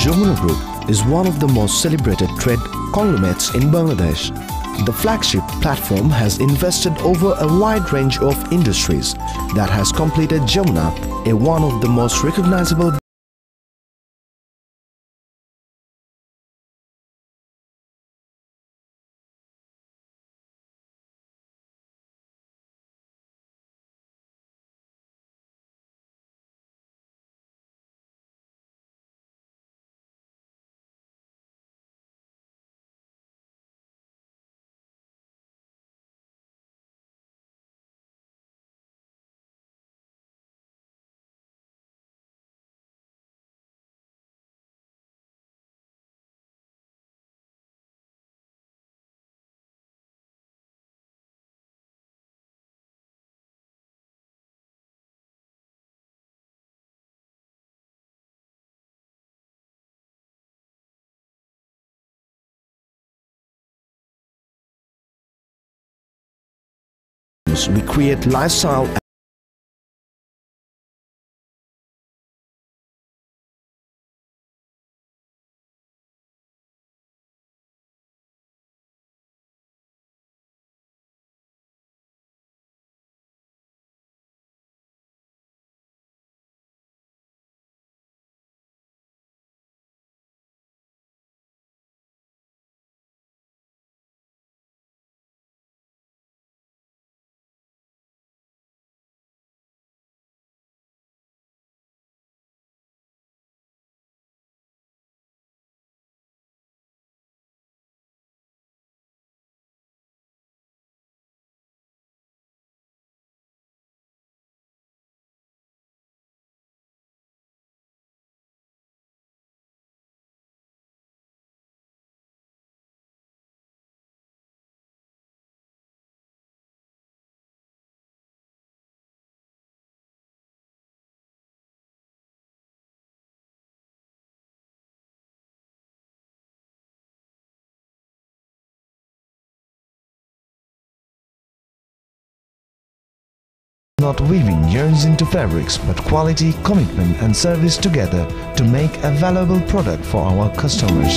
Jamuna Group is one of the most celebrated trade conglomerates in Bangladesh. The flagship platform has invested over a wide range of industries that has completed Jamuna one of the most recognizable we create lifestyle not weaving yarns into fabrics, but quality, commitment and service together to make a valuable product for our customers.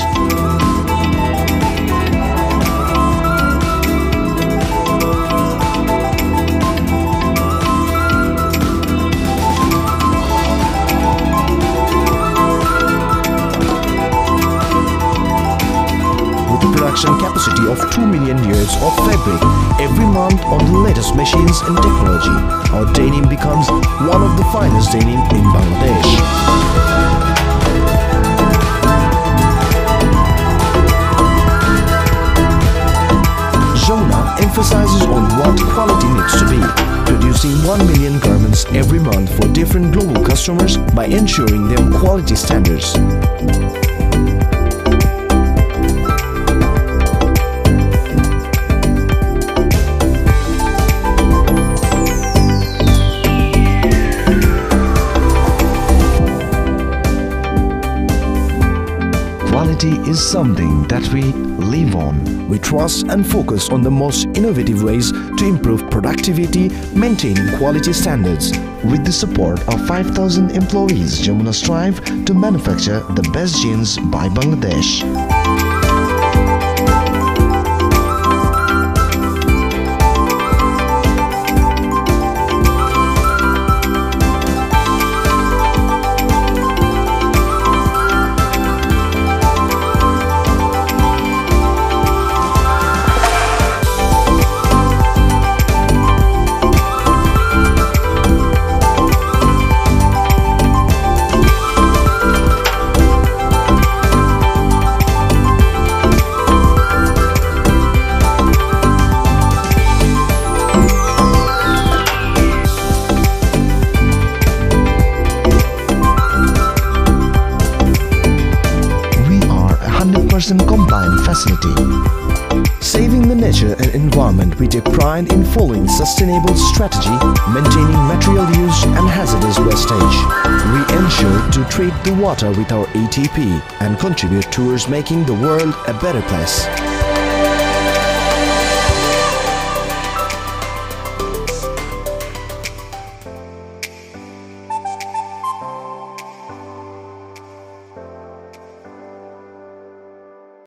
Production capacity of 2 million yards of fabric every month on the latest machines and technology, our denim becomes one of the finest denim in Bangladesh. Jamuna emphasizes on what quality needs to be, producing 1 million garments every month for different global customers by ensuring their quality standards. Quality is something that we live on. We trust and focus on the most innovative ways to improve productivity, maintaining quality standards. With the support of 5,000 employees, Jamuna strive to manufacture the best jeans by Bangladesh. Compliant facility. Saving the nature and environment, we take pride in following sustainable strategy, maintaining material use and hazardous wastage. We ensure to treat the water with our ATP and contribute towards making the world a better place.